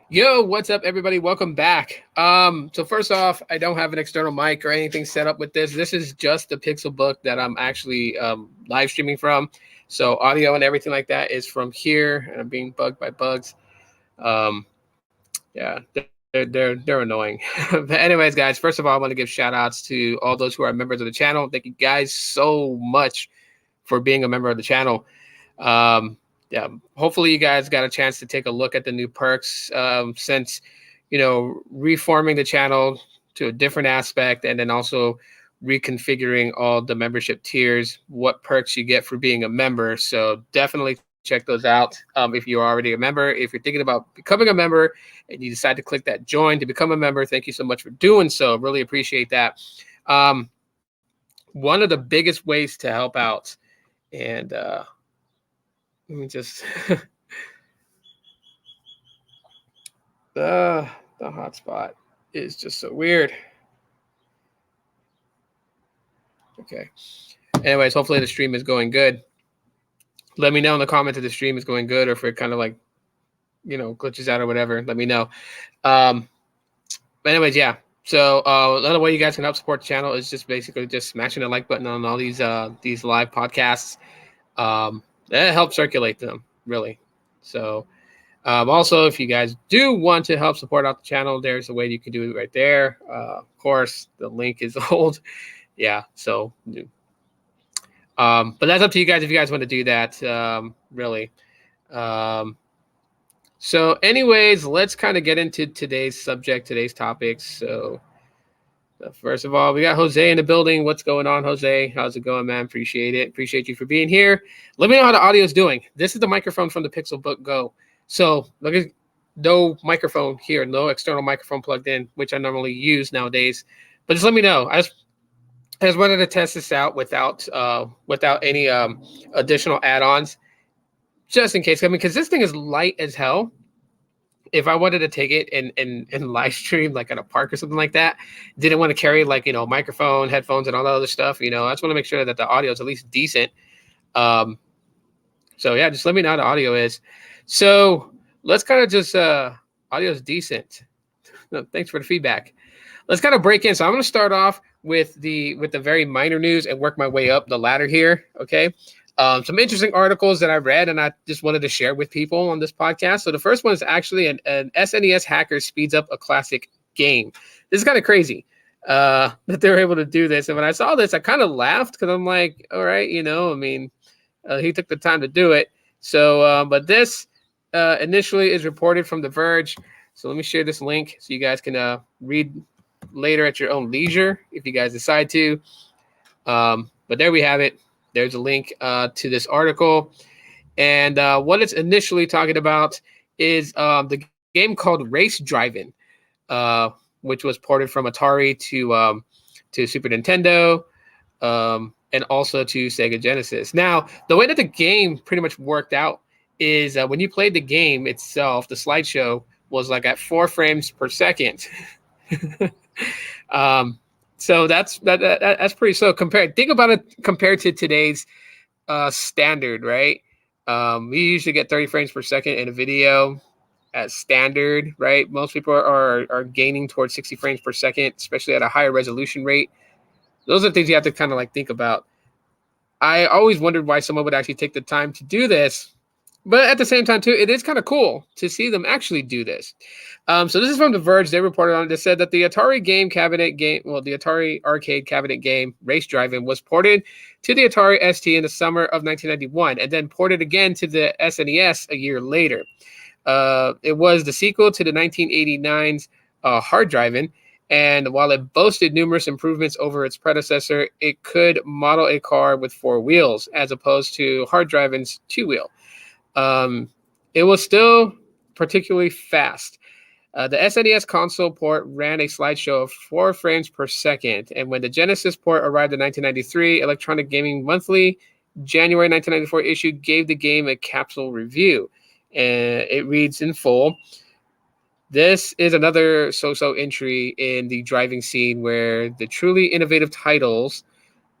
Yo, what's up, everybody? Welcome back. So first off, I don't have an external mic or anything set up with this. This is just the Pixel Book that I'm actually live streaming from. So audio and everything like that is from here, and I'm being bugged by bugs. Um, yeah, they're annoying. But anyways, guys, first of all, I want to give shout outs to all those who are members of the channel. Thank you guys so much for being a member of the channel. Yeah, hopefully you guys got a chance to take a look at the new perks since, reforming the channel to a different aspect and then also reconfiguring all the membership tiers, what perks you get for being a member. So definitely check those out if you're already a member. If you're thinking about becoming a member and you decide to click that join to become a member, thank you so much for doing so. Really appreciate that. One of the biggest ways to help out, and let me just the hotspot is just so weird. Okay. Anyways, hopefully the stream is going good. Let me know in the comments if the stream is going good or if it kind of like, glitches out or whatever. Let me know. But anyways, yeah. So another way you guys can help support the channel is just basically just smashing the like button on all these live podcasts. That helps circulate them, really. So also, if you guys do want to help support out the channel, there's a way you can do it right there. Of course, the link is old. Yeah, so but that's up to you guys if you guys want to do that, really. So anyways, let's kind of get into today's subject, today's topics. So first of all, we got Jose in the building. What's going on, Jose? How's it going, man? Appreciate it. Appreciate you for being here. Let me know how the audio is doing. This is the microphone from the Pixel Book Go. So look at no microphone here, no external microphone plugged in, which I normally use nowadays. But just let me know. I just wanted to test this out without any additional add-ons, just in case. I mean, because this thing is light as hell. If I wanted to take it and live stream like at a park or something like that, didn't want to carry microphone, headphones, and all that other stuff. I just want to make sure that the audio is at least decent. So yeah, just let me know how the audio is. So let's kind of just audio is decent. No, thanks for the feedback. Let's kind of break in. So I'm going to start off with the very minor news and work my way up the ladder here. Okay. Some interesting articles that I read and I just wanted to share with people on this podcast. So the first one is actually an SNES hacker speeds up a classic game. This is kind of crazy that they're able to do this. And when I saw this, I kind of laughed because I'm like, all right, he took the time to do it. So, but this initially is reported from The Verge. So let me share this link so you guys can read later at your own leisure if you guys decide to. But there we have it. There's a link to this article. And what it's initially talking about is the game called Race Driving, which was ported from Atari to Super Nintendo and also to Sega Genesis. Now, the way that the game pretty much worked out is when you played the game itself, the slideshow was like at 4 frames per second. So that's pretty slow think about it compared to today's standard, right? We usually get 30 frames per second in a video as standard, right? Most people are gaining towards 60 frames per second, especially at a higher resolution rate. Those are things you have to kind of think about. I always wondered why someone would actually take the time to do this. But at the same time, too, it is kind of cool to see them actually do this. So this is from The Verge. They reported on it. They said that the Atari the Atari arcade cabinet game, Race Driving, was ported to the Atari ST in the summer of 1991 and then ported again to the SNES a year later. It was the sequel to the 1989's Hard Driving. And while it boasted numerous improvements over its predecessor, it could model a car with 4 wheels as opposed to Hard Driving's 2-wheel. It was still particularly fast. The SNES console port ran a slideshow of 4 frames per second, and when the Genesis port arrived in 1993, Electronic Gaming Monthly January 1994 issue gave the game a capsule review. And it reads in full, "This is another so-so entry in the driving scene where the truly innovative titles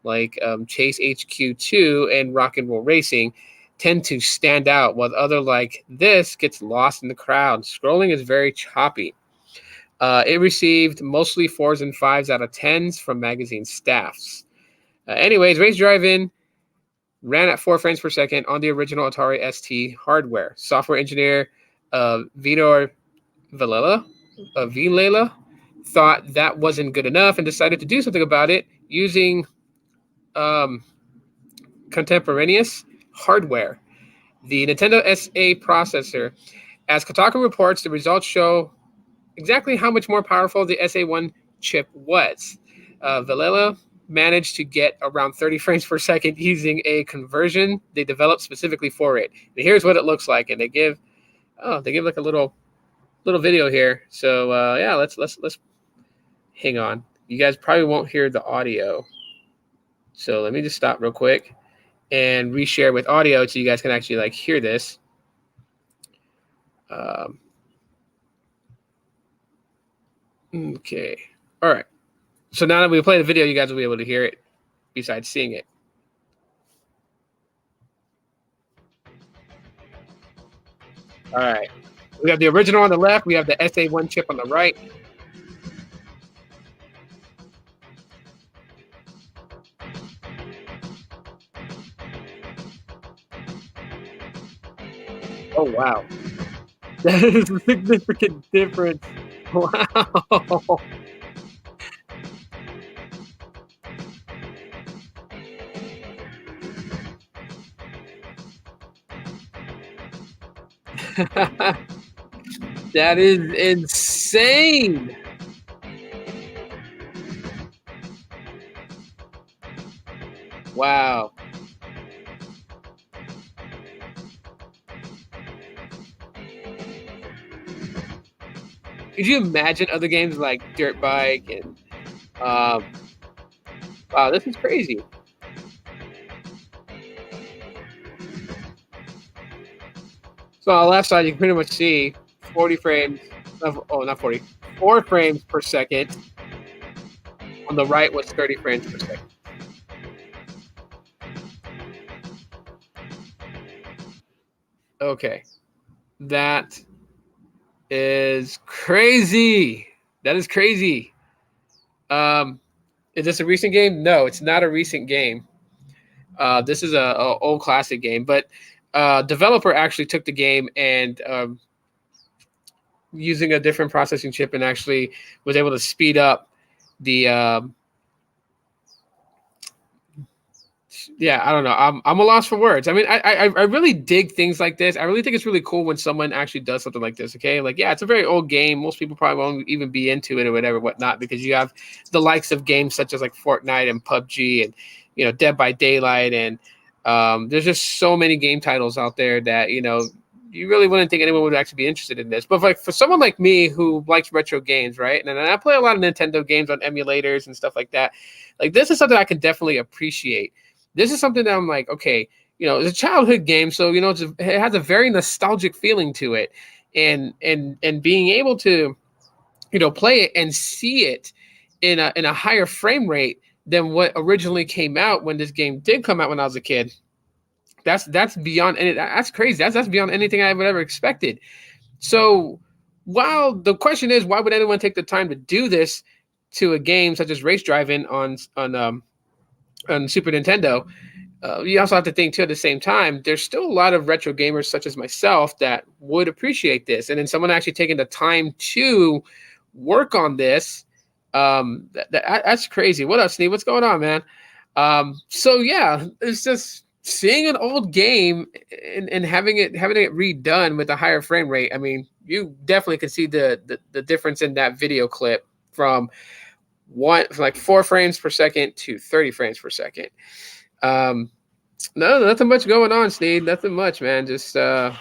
like Chase HQ2 and Rock and Roll Racing tend to stand out, while other like this gets lost in the crowd. Scrolling is very choppy. It received mostly 4s and 5s out of 10s from magazine staffs. Anyways, Race Drive-In ran at 4 frames per second on the original Atari ST hardware. Software engineer Vitor Vilela thought that wasn't good enough and decided to do something about it using contemporaneous hardware. The Nintendo SA processor. As Kotaku reports, the results show exactly how much more powerful the SA1 chip was. Vilela managed to get around 30 frames per second using a conversion they developed specifically for it. And here's what it looks like, and they give like a little video here. So yeah, let's hang on. You guys probably won't hear the audio, so let me just stop real quick and reshare with audio so you guys can actually like hear this. Okay, all right. So now that we play the video, you guys will be able to hear it besides seeing it. All right. We have the original on the left. We have the SA1 chip on the right. Oh, wow. That is a significant difference. Wow. That is insane. Wow. Could you imagine other games like Dirt Bike and wow, this is crazy. So on the left side, you can pretty much see 40 frames. Oh, not 40. 4 frames per second. On the right was 30 frames per second. Okay. That is crazy. That is crazy. Is this a recent game? No, it's not a recent game. This is a old classic game, but developer actually took the game and using a different processing chip and actually was able to speed up the yeah, I don't know. I'm a loss for words. I mean, I really dig things like this. I really think it's really cool when someone actually does something like this. Okay, like yeah, it's a very old game. Most people probably won't even be into it or whatever, whatnot, because you have the likes of games such as like Fortnite and PUBG and Dead by Daylight and there's just so many game titles out there that you really wouldn't think anyone would actually be interested in this. But like for someone like me who likes retro games, right? And I play a lot of Nintendo games on emulators and stuff like that. Like this is something I can definitely appreciate. This is something that I'm like, okay, it's a childhood game, so it has a very nostalgic feeling to it, and being able to, play it and see it in a higher frame rate than what originally came out when this game did come out when I was a kid. That's beyond, and that's crazy. That's beyond anything I would ever expected. So, while the question is, why would anyone take the time to do this to a game such as Race Drive-In on Super Nintendo? You also have to think too at the same time, there's still a lot of retro gamers such as myself that would appreciate this. And then someone actually taking the time to work on this, that's crazy. What up, Sneed? What's going on, man? So yeah, it's just seeing an old game and having it redone with a higher frame rate. I mean, you definitely can see the difference in that video clip from like 4 frames per second to 30 frames per second. No, nothing much going on, Sneed. Nothing much, man. Just I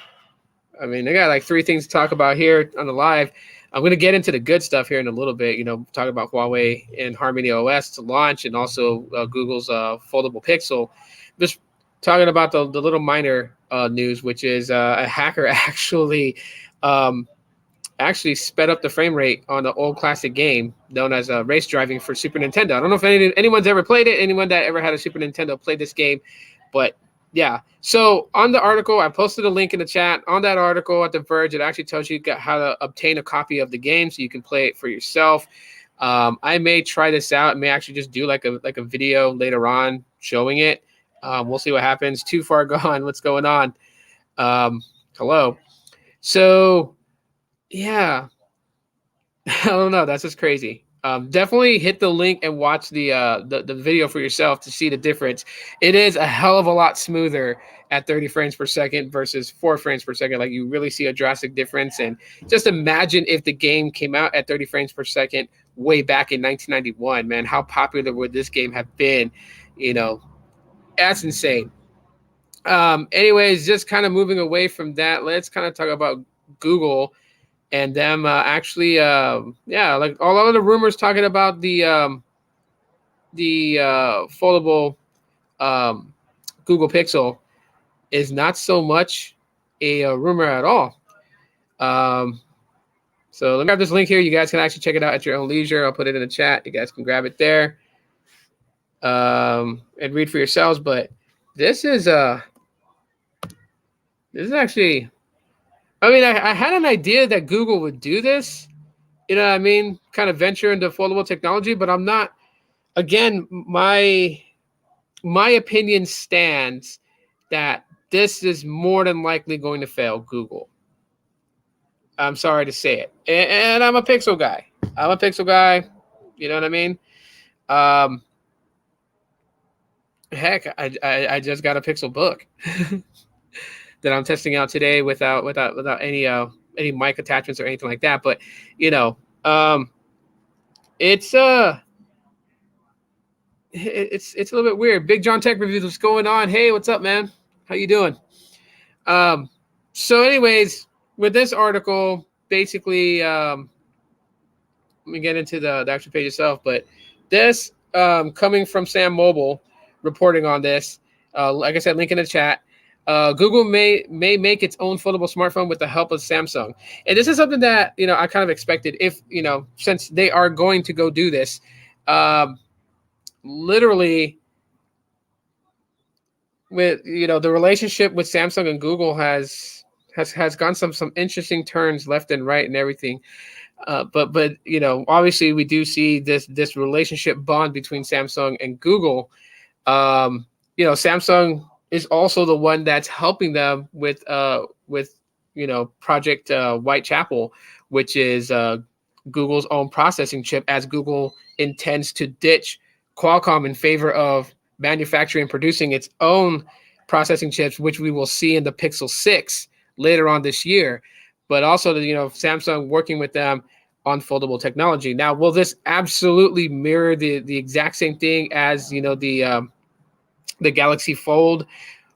got like 3 things to talk about here on the live. I'm going to get into the good stuff here in a little bit, talk about Huawei and Harmony OS to launch, and also Google's Foldable Pixel. Just talking about the little minor news, which is a hacker actually sped up the frame rate on the old classic game known as Race Driving for Super Nintendo. I don't know if anyone's ever played it. Anyone that ever had a Super Nintendo played this game, but Yeah. So on the article, I posted a link in the chat. On that article at The Verge, it actually tells you how to obtain a copy of the game so you can play it for yourself. I may try this out. I may actually just do like a video later on showing it. We'll see what happens. Too far gone. What's going on? Hello. So yeah, I don't know. That's just crazy. Definitely hit the link and watch the video for yourself to see the difference. It is a hell of a lot smoother at 30 frames per second versus 4 frames per second. Like you really see a drastic difference. And just imagine if the game came out at 30 frames per second way back in 1991, man, how popular would this game have been? You know, that's insane. Anyways, just kind of moving away from that, let's kind of talk about Google and them actually, yeah, like all of the rumors talking about the foldable Google Pixel is not so much a rumor at all. So let me grab this link here. You guys can actually check it out at your own leisure. I'll put it in the chat. You guys can grab it there and read for yourselves. But this is actually, I mean, I had an idea that Google would do this, you know what I mean? Kind of venture into foldable technology, but I'm not. Again, my opinion stands that this is more than likely going to fail Google. I'm sorry to say it, and I'm a Pixel guy. You know what I mean? Heck, I just got a Pixel book that I'm testing out today without any mic attachments or anything like that. But you know, it's a little bit weird. Big John Tech Reviews, what's going on? Hey, what's up, man? How you doing? So anyways, with this article, basically, let me get into the actual page itself. But this coming from Sam Mobile reporting on this. Like I said, link in the chat. Google may make its own foldable smartphone with the help of Samsung. And this is something that, you know, I kind of expected if, you know, since they are going to go do this, literally with, you know, the relationship with Samsung and Google has gone some interesting turns left and right and everything. But you know, obviously we do see this relationship bond between Samsung and Google. You know, Samsung is also the one that's helping them with you know, Project Whitechapel, which is Google's own processing chip, as Google intends to ditch Qualcomm in favor of manufacturing and producing its own processing chips, which we will see in the Pixel 6 later on this year. But also, you know, Samsung working with them on foldable technology. Now, will this absolutely mirror the exact same thing as, you know, the Galaxy Fold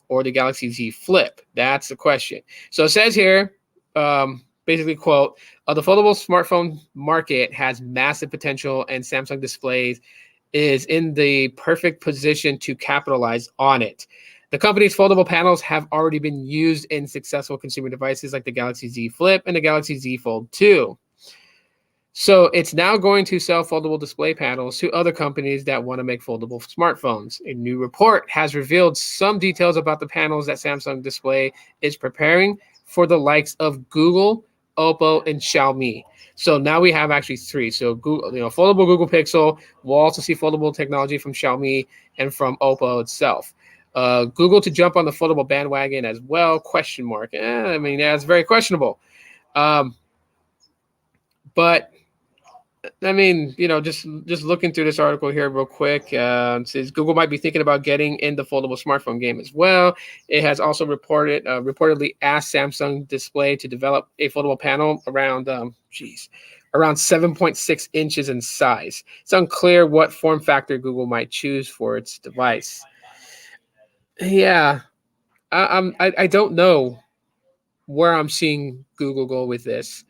or the Galaxy Z Flip? That's the question. So it says here, basically, quote, the foldable smartphone market has massive potential, and Samsung Displays is in the perfect position to capitalize on it. The company's foldable panels have already been used in successful consumer devices like the Galaxy Z Flip and the Galaxy Z Fold 2. So it's now going to sell foldable display panels to other companies that want to make foldable smartphones. A new report has revealed some details about the panels that Samsung Display is preparing for the likes of Google, Oppo, and Xiaomi. So now we have actually 3. So Google, you know, foldable Google Pixel. We'll also see foldable technology from Xiaomi and from Oppo itself. Google to jump on the foldable bandwagon as well? Question mark. I mean, yeah, it's very questionable. But I mean, you know, just looking through this article here real quick, it says Google might be thinking about getting in the foldable smartphone game as well. It has also reportedly asked Samsung Display to develop a foldable panel around 7.6 inches in size. It's unclear what form factor Google might choose for its device. Yeah, I don't know where I'm seeing Google go with this.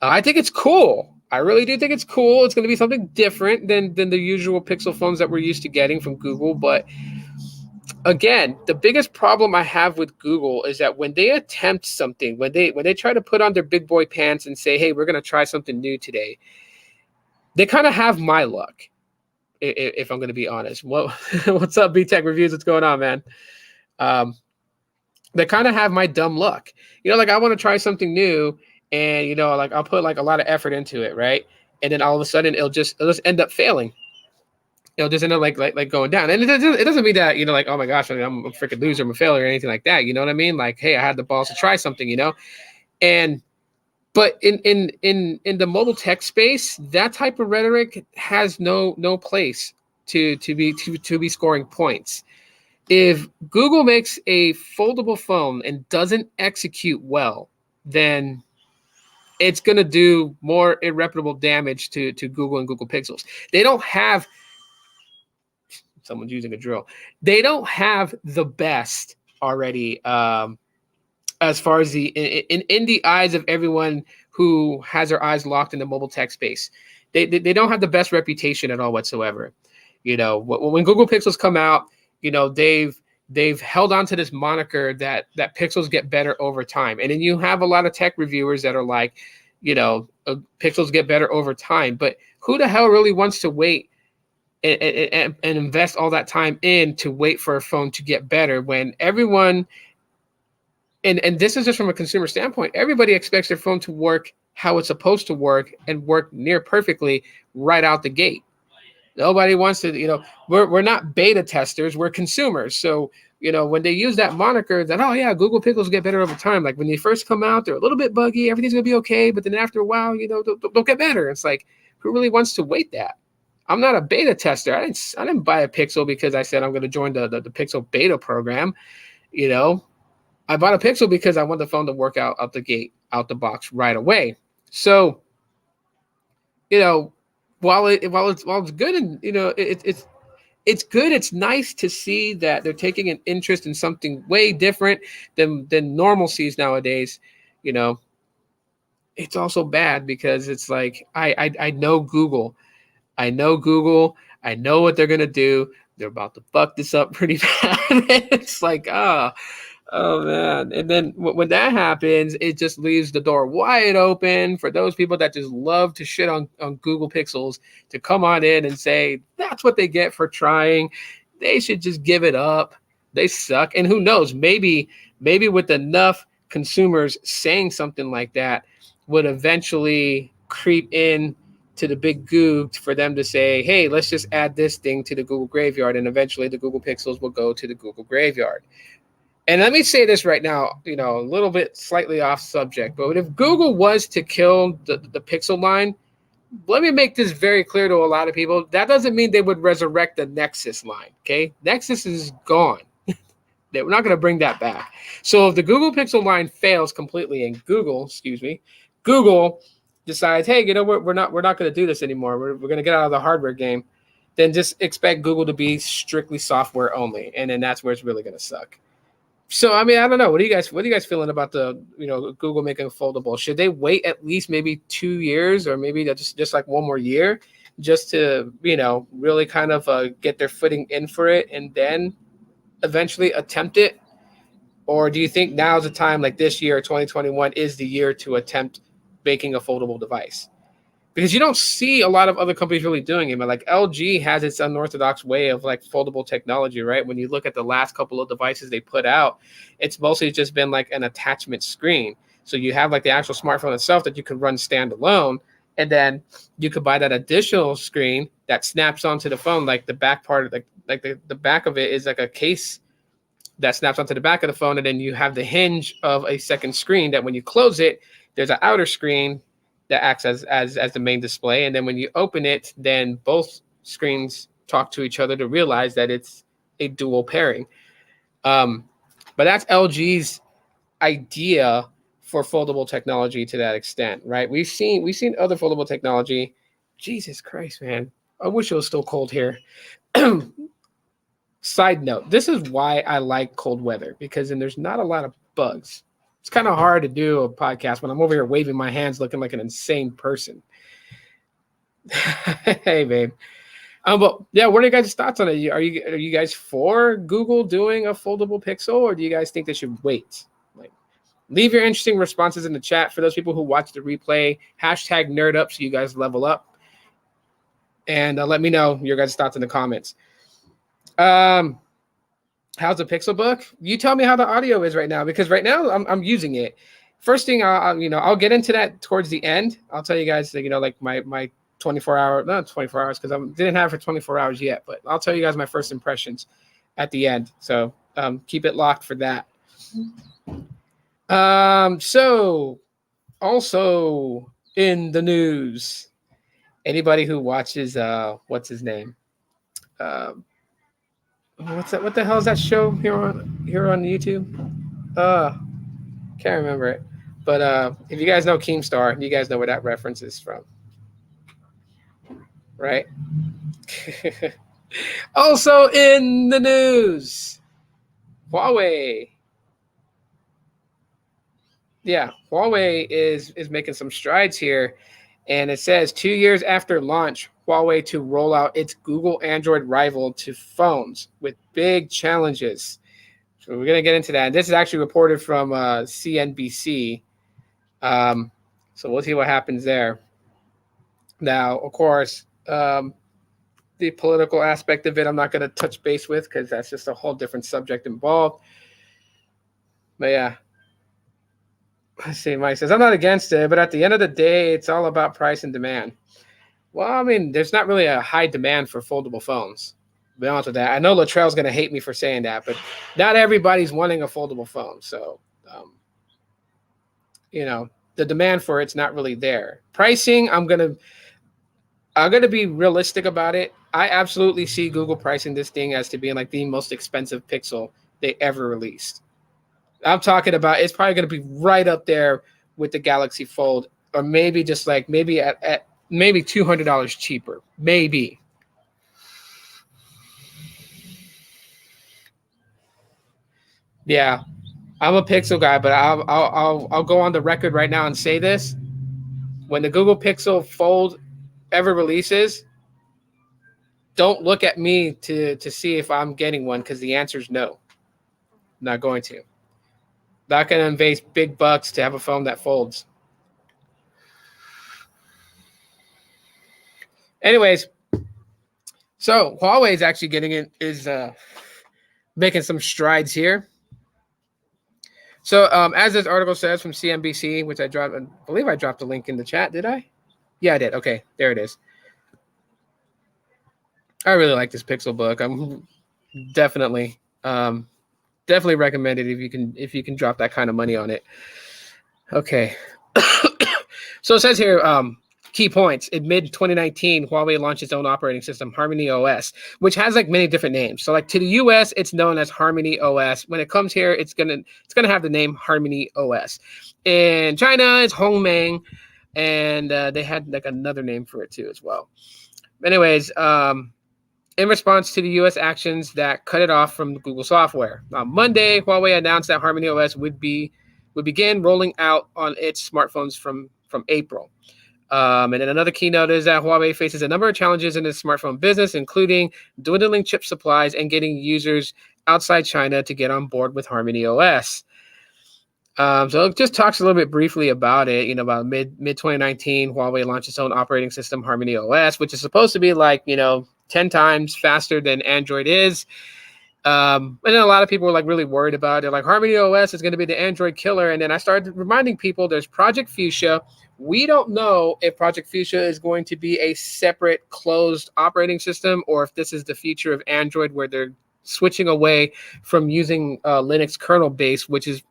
I think it's cool. I really do think it's cool. It's going to be something different than the usual Pixel phones that we're used to getting from Google. But again, the biggest problem I have with Google is that when they attempt something, when they try to put on their big boy pants and say, hey, we're going to try something new today, they kind of have my luck, if I'm going to be honest. What's up, B-Tech Reviews? What's going on, man? that kind of have my dumb luck. Like I want to try something new, and like I'll put like a lot of effort into it, right? And then all of a sudden it'll just end up failing. It'll just end up like going down. And it doesn't mean that like, oh my gosh, I'm a freaking loser, I'm a failure, or anything like that. You know what I mean? Like, hey, I had the balls to try something, and but in the mobile tech space, that type of rhetoric has no place to be scoring points. If Google makes a foldable phone and doesn't execute well, then it's going to do more irreparable damage to Google and Google Pixels. They don't have, someone's using a drill. They don't have the best already, as far as in the eyes of everyone who has their eyes locked in the mobile tech space. They don't have the best reputation at all whatsoever. When Google Pixels come out, they've held on to this moniker that Pixels get better over time. And then you have a lot of tech reviewers that are like, Pixels get better over time. But who the hell really wants to wait and invest all that time in to wait for a phone to get better when everyone, and this is just from a consumer standpoint, everybody expects their phone to work how it's supposed to work and work near perfectly right out the gate. Nobody wants to, we're not beta testers, we're consumers. So, when they use that moniker that, oh yeah, Google Pixels get better over time. Like when they first come out, they're a little bit buggy, everything's gonna be okay. But then after a while, they'll get better. It's like, who really wants to wait that? I'm not a beta tester. I didn't buy a Pixel because I said I'm going to join the Pixel beta program. I bought a Pixel because I want the phone to work out the gate, out the box right away. So, while it's good, and it's good. It's nice to see that they're taking an interest in something way different than normalcies nowadays. It's also bad because it's like I know Google. I know what they're gonna do. They're about to fuck this up pretty bad. It's like, oh man. And then when that happens, it just leaves the door wide open for those people that just love to shit on Google Pixels to come on in and say that's what they get for trying. They should just give it up. They suck. And who knows, maybe with enough consumers saying something like that would eventually creep in to the big Goog for them to say, hey, let's just add this thing to the Google graveyard, and eventually the Google Pixels will go to the Google graveyard. And let me say this right now, a little bit slightly off subject, but if Google was to kill the Pixel line, let me make this very clear to a lot of people. That doesn't mean they would resurrect the Nexus line, okay? Nexus is gone. We're not going to bring that back. So if the Google Pixel line fails completely and Google decides, hey, we're not going to do this anymore. We're going to get out of the hardware game. Then just expect Google to be strictly software only, and then that's where it's really going to suck. So I mean, I don't know. What are you guys feeling about the Google making a foldable? Should they wait at least maybe 2 years, or maybe just like one more year, just to really kind of get their footing in for it, and then eventually attempt it? Or do you think now's the time, like this year, 2021, is the year to attempt making a foldable device? Because you don't see a lot of other companies really doing it. But like LG has its unorthodox way of like foldable technology, right? When you look at the last couple of devices they put out, it's mostly just been like an attachment screen. So you have like the actual smartphone itself that you could run standalone, and then you could buy that additional screen that snaps onto the phone. Like the back part, like the back of it is like a case that snaps onto the back of the phone, and then you have the hinge of a second screen that when you close it, there's an outer screen that acts as the main display. And then when you open it, then both screens talk to each other to realize that it's a dual pairing. But that's LG's idea for foldable technology to that extent, right? We've seen other foldable technology. Jesus Christ, man. I wish it was still cold here. Side note, this is why I like cold weather, because then there's not a lot of bugs. It's kind of hard to do a podcast when I'm over here waving my hands looking like an insane person. Hey, babe. But yeah, what are you guys' thoughts on it? Are you guys for Google doing a foldable Pixel, or do you guys think they should wait? Like, leave your interesting responses in the chat for those people who watch the replay. Hashtag nerd up so you guys level up. And let me know your guys' thoughts in the comments. How's the Pixelbook? You tell me how the audio is right now, because right now I'm using it. First thing, I'll get into that towards the end. I'll tell you guys that, like my 24-hour, not 24 hours, because I didn't have it for 24 hours yet, but I'll tell you guys my first impressions at the end. So keep it locked for that. So also in the news, anybody who watches what's his name? What's that? What the hell is that show here on YouTube? Can't remember it. But if you guys know Keemstar, you guys know where that reference is from, right? Also in the news, Huawei. Yeah, Huawei is making some strides here, and it says 2 years after launch, Huawei to roll out its Google Android rival to phones with big challenges. So we're gonna get into that. And this is actually reported from CNBC. So we'll see what happens there. Now, of course, the political aspect of it, I'm not going to touch base with, because that's just a whole different subject involved. But yeah, let's see. Mike says, I'm not against it, but at the end of the day, it's all about price and demand. Well, I mean, there's not really a high demand for foldable phones. To be honest with that, I know Latrell's going to hate me for saying that, but not everybody's wanting a foldable phone. So, the demand for it's not really there. Pricing, I'm gonna be realistic about it. I absolutely see Google pricing this thing as to being like the most expensive Pixel they ever released. I'm talking about it's probably going to be right up there with the Galaxy Fold, or maybe just like maybe at maybe $200 cheaper, maybe. Yeah, I'm a Pixel guy, but I'll go on the record right now and say this: when the Google Pixel Fold ever releases, don't look at me to see if I'm getting one, because the answer is no. I'm not going to. Not going to invest big bucks to have a phone that folds. Anyways, so Huawei is actually making some strides here. So as this article says from CNBC, which I believe I dropped a link in the chat, did I? Yeah, I did. Okay, there it is. I really like this Pixelbook. I'm definitely recommend it if you can drop that kind of money on it. Okay. So it says here, key points. In mid-2019, Huawei launched its own operating system, Harmony OS, which has like many different names. So like to the US, it's known as Harmony OS. When it comes here, it's gonna have the name Harmony OS. In China, it's Hongmeng, and they had like another name for it too as well. Anyways, in response to the U.S. actions that cut it off from Google software. On Monday, Huawei announced that Harmony OS would begin rolling out on its smartphones from April. And then another keynote is that Huawei faces a number of challenges in its smartphone business, including dwindling chip supplies and getting users outside China to get on board with Harmony OS. So it just talks a little bit briefly about it. About mid 2019, Huawei launched its own operating system, Harmony OS, which is supposed to be like 10 times faster than Android is. And then a lot of people were like really worried about it. Like Harmony OS is going to be the Android killer. And then I started reminding people there's Project Fuchsia. We don't know if Project Fuchsia is going to be a separate closed operating system, or if this is the future of Android, where they're switching away from using Linux kernel base, which is,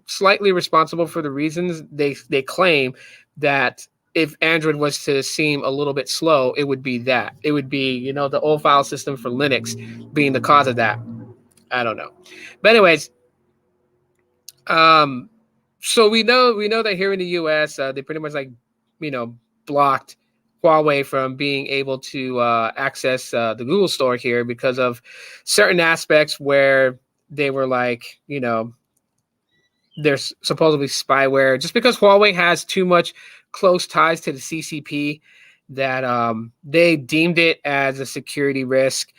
slightly responsible for the reasons they claim that if Android was to seem a little bit slow, it would be that. It would be, the old file system for Linux being the cause of that. I don't know. But anyways, so we know that here in the US, they pretty much blocked Huawei from being able to access the Google Store here because of certain aspects where they were like, there's supposedly spyware, just because Huawei has too much close ties to the CCP that they deemed it as a security risk.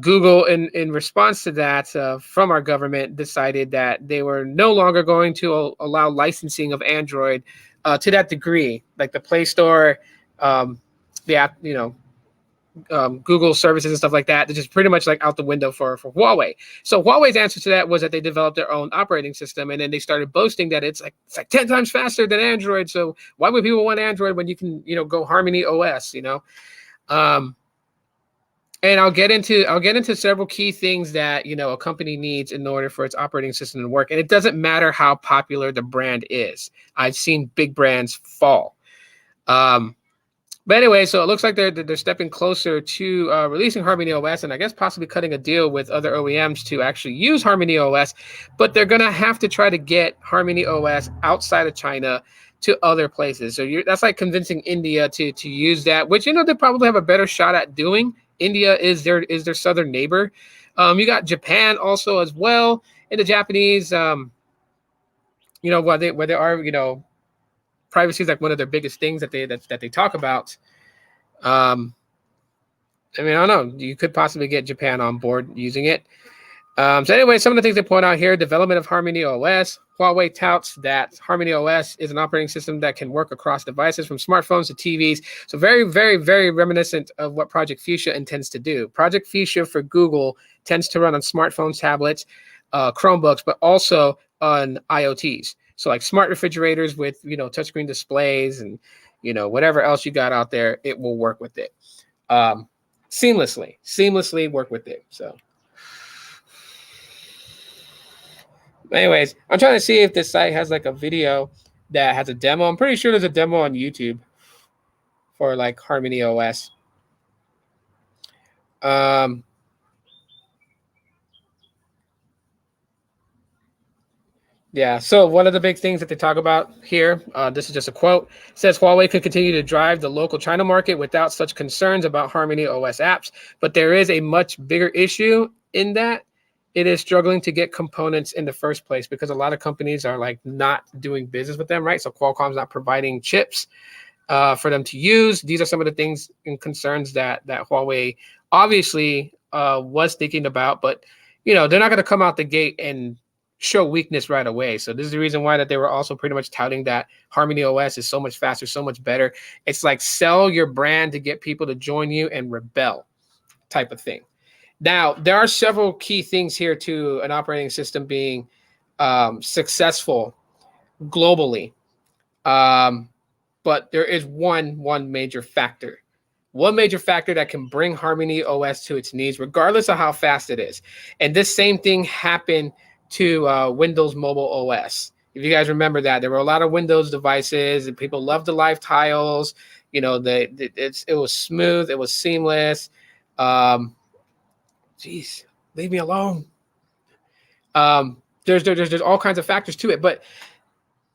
Google, in response to that, from our government, decided that they were no longer going to allow licensing of Android to that degree, like the Play Store, the app, Google services and stuff like that. They're just pretty much like out the window for Huawei. So Huawei's answer to that was that they developed their own operating system, and then they started boasting that it's like 10 times faster than Android. So why would people want Android when you can, go Harmony OS, and I'll get into several key things that a company needs in order for its operating system to work. And it doesn't matter how popular the brand is. I've seen big brands fall. But anyway, so it looks like they're stepping closer to releasing Harmony OS, and I guess possibly cutting a deal with other OEMs to actually use Harmony OS. But they're gonna have to try to get Harmony OS outside of China to other places. So that's like convincing India to use that, which they probably have a better shot at doing. India is their southern neighbor. You got Japan also as well, and the Japanese, where they are, privacy is like one of their biggest things that they talk about. I don't know. You could possibly get Japan on board using it. So anyway, some of the things they point out here: development of Harmony OS. Huawei touts that Harmony OS is an operating system that can work across devices from smartphones to TVs. So very, very, very reminiscent of what Project Fuchsia intends to do. Project Fuchsia for Google tends to run on smartphones, tablets, Chromebooks, but also on IoTs. So like smart refrigerators with, touchscreen displays and, whatever else you got out there, it will work with it. Seamlessly work with it. So anyways, I'm trying to see if this site has like a video that has a demo. I'm pretty sure there's a demo on YouTube for like Harmony OS. Yeah, so one of the big things that they talk about here, this is just a quote, says Huawei could continue to drive the local China market without such concerns about Harmony OS apps, but there is a much bigger issue in that it is struggling to get components in the first place because a lot of companies are like not doing business with them, right? So Qualcomm's not providing chips for them to use. These are some of the things and concerns that Huawei obviously was thinking about, but they're not going to come out the gate and show weakness right away. So this is the reason why that they were also pretty much touting that Harmony OS is so much faster, so much better. It's like sell your brand to get people to join you and rebel type of thing. Now, there are several key things here to an operating system being successful globally. But there is one major factor. One major factor that can bring Harmony OS to its knees, regardless of how fast it is. And this same thing happened to Windows Mobile OS. If you guys remember that, there were a lot of Windows devices and people loved the live tiles. It was smooth. It was seamless. Jeez, leave me alone. There's all kinds of factors to it, but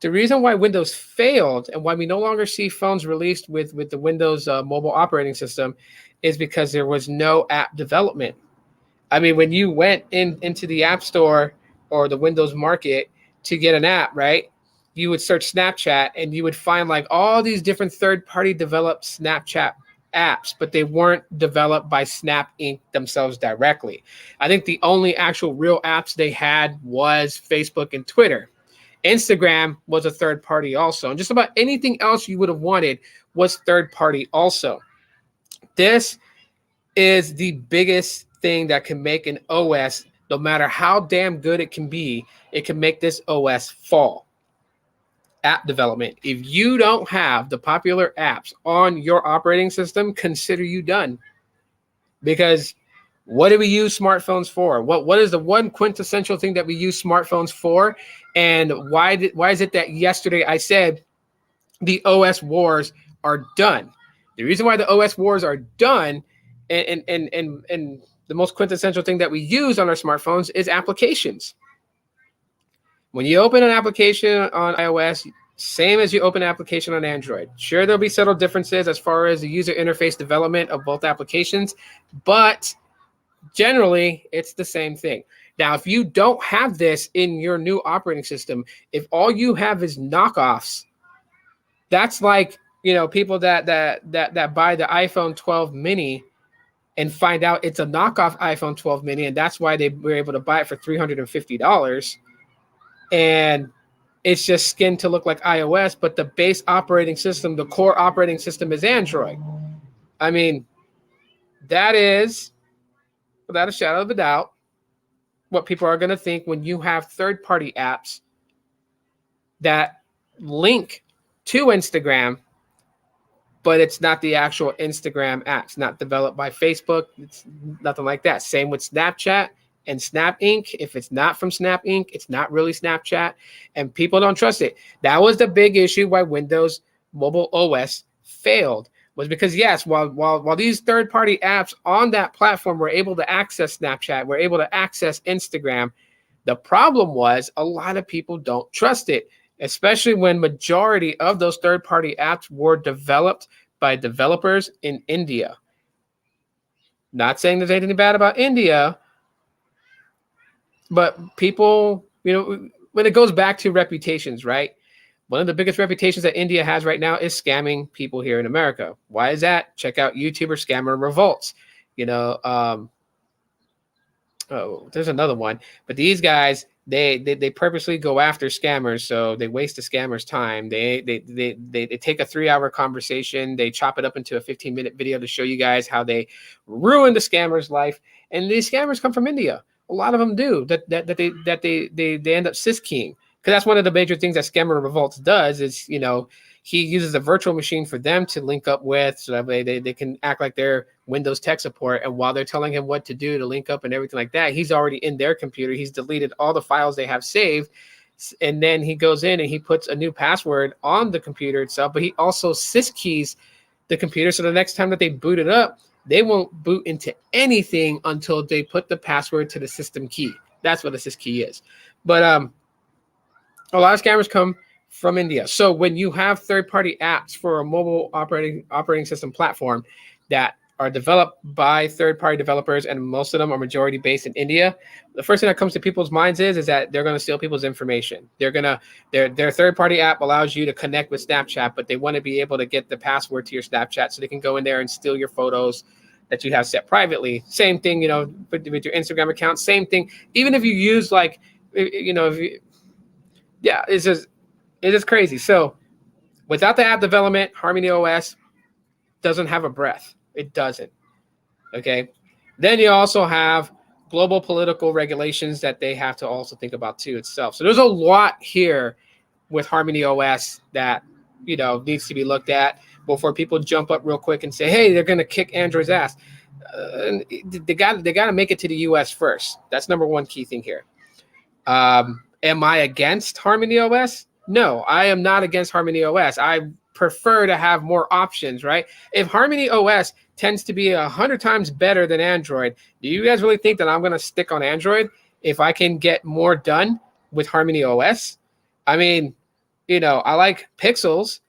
the reason why Windows failed and why we no longer see phones released with the Windows mobile operating system is because there was no app development. I mean, when you went into the App Store or the Windows Market to get an app, right? You would search Snapchat and you would find like all these different third-party developed Snapchat apps, but they weren't developed by Snap Inc. themselves directly. I think the only actual real apps they had was Facebook and Twitter. Instagram was a third party also. And just about anything else you would have wanted was third party also. This is the biggest thing that can make an OS, no matter how damn good it can be, it can make this OS fall. App development. If you don't have the popular apps on your operating system, consider you done. Because what do we use smartphones for? What is the one quintessential thing that we use smartphones for? And why is it that yesterday I said the OS wars are done? The reason why the OS wars are done and the most quintessential thing that we use on our smartphones is applications. When you open an application on iOS, same as you open an application on Android. Sure, there'll be subtle differences as far as the user interface development of both applications, but generally, it's the same thing. Now, if you don't have this in your new operating system, if all you have is knockoffs, that's like, people that buy the iPhone 12 mini and find out it's a knockoff iPhone 12 mini, and that's why they were able to buy it for $350. And it's just skinned to look like iOS, but the base operating system, the core operating system is Android. I mean, That is, without a shadow of a doubt, what people are going to think when you have third-party apps that link to Instagram, but it's not the actual Instagram app. It's not developed by Facebook. It's nothing like that. Same with Snapchat and Snap Inc. If it's not from Snap Inc., it's not really Snapchat, and people don't trust it. That was the big issue why Windows Mobile OS failed, was because yes, while these third-party apps on that platform were able to access Snapchat, were able to access Instagram, the problem was a lot of people don't trust it, especially when majority of those third-party apps were developed by developers in India. Not saying there's anything bad about India, but people, when it goes back to reputations, right? One of the biggest reputations that India has right now is scamming people here in America. Why is that? Check out YouTuber scammer Revolts. There's another one, but these guys, they purposely go after scammers, so they waste the scammers' time. They take a 3-hour conversation, they chop it up into a 15-minute video to show you guys how they ruin the scammer's life. And these scammers come from India. A lot of them do that they end up syskeying. Because that's one of the major things that Scammer Revolts does is, he uses a virtual machine for them to link up with, so that way they can act like they're Windows tech support. And while they're telling him what to do to link up and everything like that, he's already in their computer. He's deleted all the files they have saved. And then he goes in and he puts a new password on the computer itself, but he also syskeys the computer. So the next time that they boot it up, they won't boot into anything until they put the password to the system key. That's what a syskey is. But a lot of scammers come from India. So when you have third-party apps for a mobile operating system platform that are developed by third-party developers, and most of them are majority based in India, the first thing that comes to people's minds is that they're going to steal people's information. Their third-party app allows you to connect with Snapchat, but they want to be able to get the password to your Snapchat so they can go in there and steal your photos that you have set privately. Same thing, with your Instagram account. Same thing. Even if you use it's just crazy. So without the app development, Harmony OS doesn't have a breath. It doesn't. Okay. Then you also have global political regulations that they have to also think about too itself. So there's a lot here with Harmony OS that, needs to be looked at before people jump up real quick and say, hey, they're going to kick Android's ass. They got to make it to the US first. That's number one key thing here. Am I against Harmony OS? No, I am not against Harmony OS. I prefer to have more options, right? If Harmony OS tends to be 100 times better than Android, do you guys really think that I'm going to stick on Android if I can get more done with Harmony OS? I mean, I like Pixels,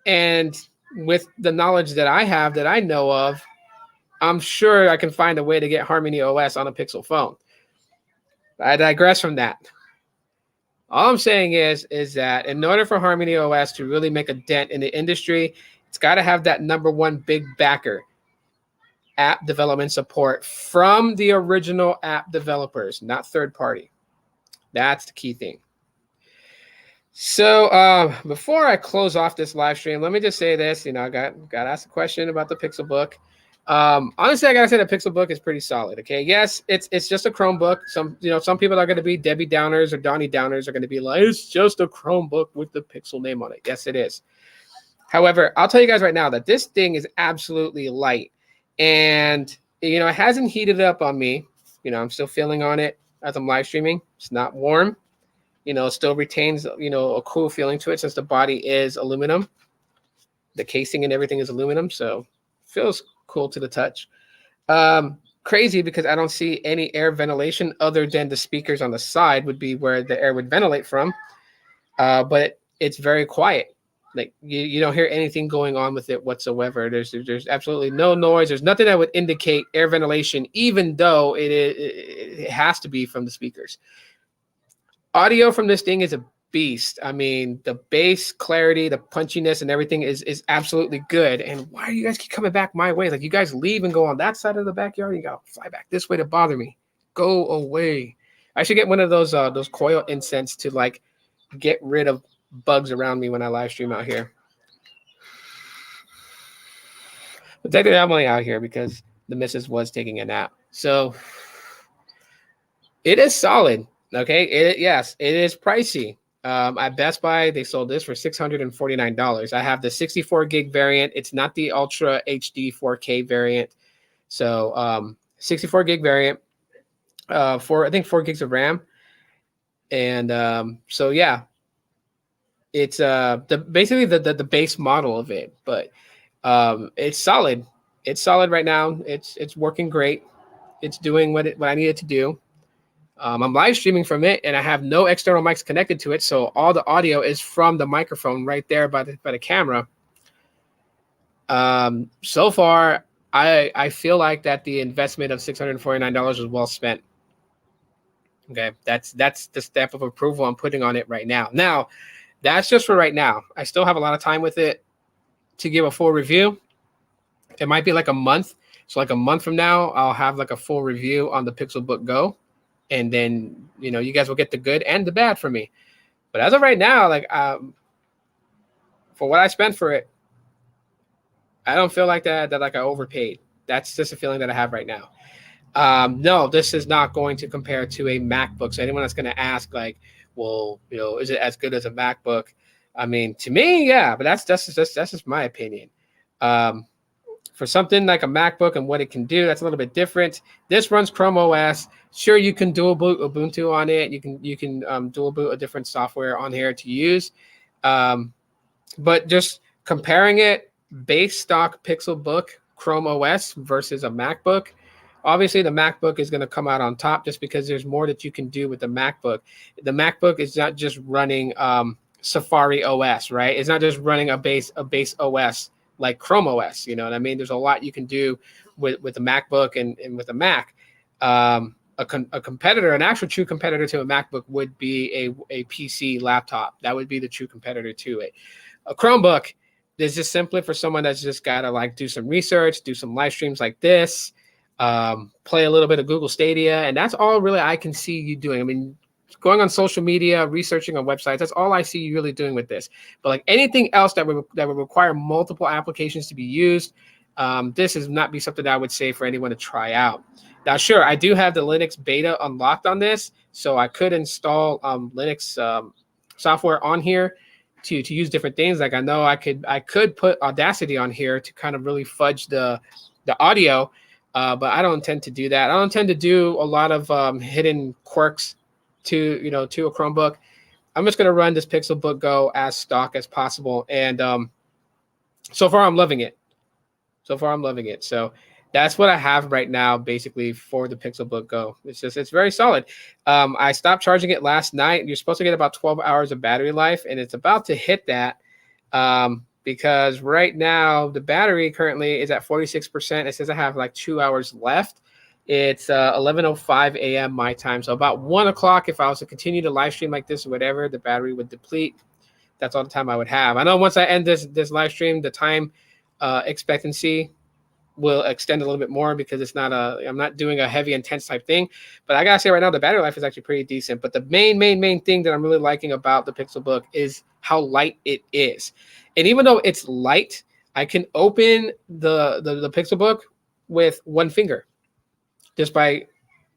and with the knowledge that I have, that I know of, I'm sure I can find a way to get Harmony OS on a Pixel phone. I digress from that. All I'm saying is that in order for Harmony OS to really make a dent in the industry, it's got to have that number one big backer, app development support from the original app developers, not third party. That's the key thing. So before I close off this live stream, let me just say this. I got asked a question about the Pixelbook. Honestly, I gotta say the Pixelbook is pretty solid. Okay, yes, it's just a Chromebook. Some people are going to be Debbie Downers or Donnie Downers are going to be like, it's just a Chromebook with the Pixel name on it. Yes, it is. However, I'll tell you guys right now that this thing is absolutely light, and it hasn't heated up on me. I'm still feeling on it as I'm live streaming. It's not warm. It still retains a cool feeling to it since the body is aluminum. The casing and everything is aluminum, so it feels cool to the touch. Crazy because I don't see any air ventilation other than the speakers on the side would be where the air would ventilate from. But it's very quiet. Like you don't hear anything going on with it whatsoever. There's absolutely no noise. There's nothing that would indicate air ventilation, even though it has to be from the speakers. Audio from this thing is a beast. I mean, the bass clarity, the punchiness, and everything is absolutely good. And why do you guys keep coming back my way? Like, you guys leave and go on that side of the backyard, and you gotta fly back this way to bother me. Go away. I should get one of those coil incense to like get rid of bugs around me when I live stream out here. But technically, I'm only out here because the missus was taking a nap. So it is solid. Okay. Yes, it is pricey. At Best Buy, they sold this for $649. I have the 64 gig variant. It's not the Ultra HD 4K variant. So 64 gig variant, for I think 4 gigs of RAM. And so yeah, it's basically the base model of it, but it's solid. It's solid right now. It's working great. It's doing what I need it to do. I'm live streaming from it, and I have no external mics connected to it, so all the audio is from the microphone right there by the camera. So far, I feel like that the investment of $649 was well spent. Okay, that's the stamp of approval I'm putting on it right now. Now, that's just for right now. I still have a lot of time with it to give a full review. It might be like a month. So like a month from now, I'll have like a full review on the Pixelbook Go. And then, you guys will get the good and the bad from me. But as of right now, like for what I spent for it, I don't feel like that like I overpaid. That's just a feeling that I have right now. No, this is not going to compare to a MacBook. So anyone that's going to ask, like, well, is it as good as a MacBook? I mean, to me, yeah, but that's just my opinion. For something like a MacBook and what it can do, that's a little bit different. This runs Chrome OS. Sure, you can dual boot Ubuntu on it. You can dual boot a different software on here to use. But just comparing it, base stock Pixelbook Chrome OS versus a MacBook, obviously the MacBook is going to come out on top just because there's more that you can do with the MacBook. The MacBook is not just running Safari OS, right? It's not just running a base OS like Chrome OS, you know what I mean? There's a lot you can do with the MacBook and with a Mac. A competitor, an actual true competitor to a MacBook would be a PC laptop. That would be the true competitor to it. A Chromebook is just simply for someone that's just got to like do some research, do some live streams like this, play a little bit of Google Stadia, and that's all really I can see you doing. I mean, going on social media, researching on websites, that's all I see you really doing with this. But like anything else that would require multiple applications to be used, this is not be something that I would say for anyone to try out. Now, sure, I do have the Linux beta unlocked on this, so I could install Linux software on here to use different things. Like I know I could put Audacity on here to kind of really fudge the audio, but I don't intend to do that. I don't intend to do a lot of hidden quirks to a Chromebook. I'm just going to run this Pixelbook Go as stock as possible, and so far I'm loving it. So that's what I have right now, basically, for the Pixelbook Go. It's very solid. I stopped charging it last night. You're supposed to get about 12 hours of battery life, and it's about to hit that because right now the battery currently is at 46%. It says I have like 2 hours left. It's 11:05 a.m. my time. So about 1 o'clock, if I was to continue to live stream like this or whatever, the battery would deplete. That's all the time I would have. I know once I end this live stream, the time expectancy will extend a little bit more because I'm not doing a heavy intense type thing. But I gotta say right now, the battery life is actually pretty decent. But the main thing that I'm really liking about the Pixelbook is how light it is. And even though it's light, I can open the Pixelbook with one finger just by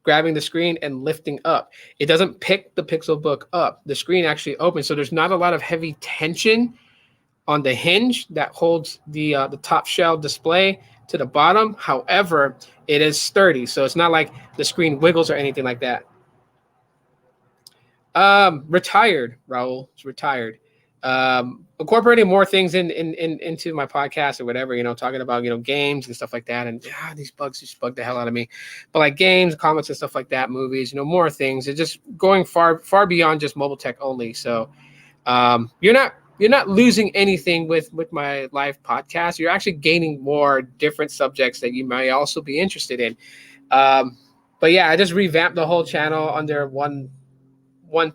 grabbing the screen and lifting up. It doesn't pick the Pixelbook up. The screen actually opens. So there's not a lot of heavy tension on the hinge that holds the top shell display to the bottom. However, it is sturdy, so it's not like the screen wiggles or anything like that. Retired, Raul. It's retired. Incorporating more things into my podcast or whatever, talking about, games and stuff like that. And these bugs just bug the hell out of me. But like games, comics and stuff like that, movies, more things. It's just going far beyond just mobile tech only. So you're not losing anything with my live podcast. You're actually gaining more different subjects that you might also be interested in. But yeah, I just revamped the whole channel under one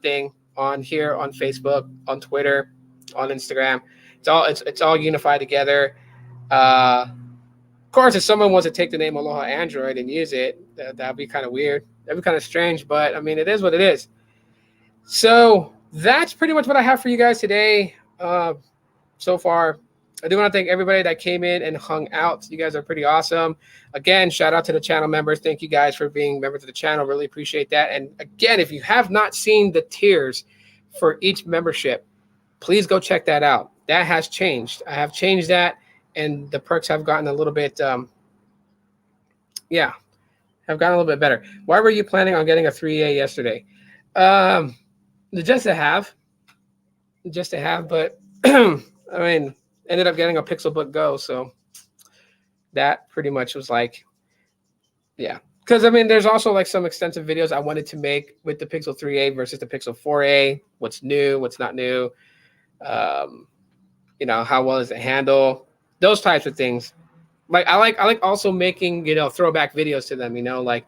thing on here, on Facebook, on Twitter, on Instagram. It's all unified together. Of course, if someone wants to take the name Aloha Android and use it, that'd be kind of weird. That'd be kind of strange, but I mean, it is what it is. So that's pretty much what I have for you guys today. So far, I do want to thank everybody that came in and hung out. You guys are pretty awesome. Again, shout out to the channel members. Thank you guys for being members of the channel. Really appreciate that. And again, if you have not seen the tiers for each membership, please go check that out. That has changed. I have changed that, and the perks have gotten a little bit, have gotten a little bit better. Why were you planning on getting a 3A yesterday? Just to have, but I mean, ended up getting a Pixelbook Go, so that pretty much was like, yeah. Because I mean, there's also like some extensive videos I wanted to make with the Pixel 3a versus the Pixel 4a. What's new? What's not new? You know, how well does it handle? Those types of things. Like I like also making, you know, throwback videos to them. You know, like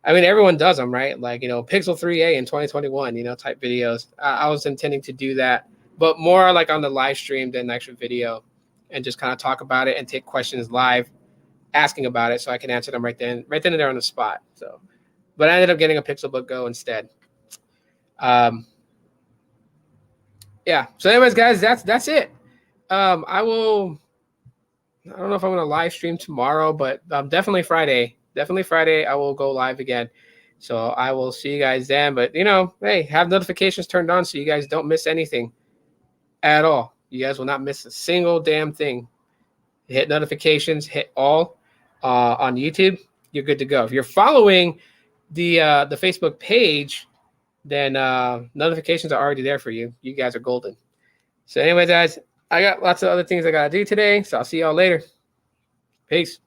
I mean, everyone does them, right? Like, you know, Pixel 3a in 2021, you know, type videos. I was intending to do that, but more like on the live stream than actual video, and just kind of talk about it and take questions live, asking about it, so I can answer them right then and there on the spot. So, but I ended up getting a Pixelbook Go instead. Yeah. So, anyways, guys, that's it. I don't know if I'm gonna live stream tomorrow, but definitely Friday. Definitely Friday, I will go live again. So I will see you guys then. But you know, hey, have notifications turned on so you guys don't miss anything at all. You guys will not miss a single damn thing. Hit notifications, hit all on YouTube. You're good to go. If you're following the Facebook page, then notifications are already there for you. You guys are golden. So, anyways, guys, I got lots of other things I gotta do today. So I'll see y'all later. Peace.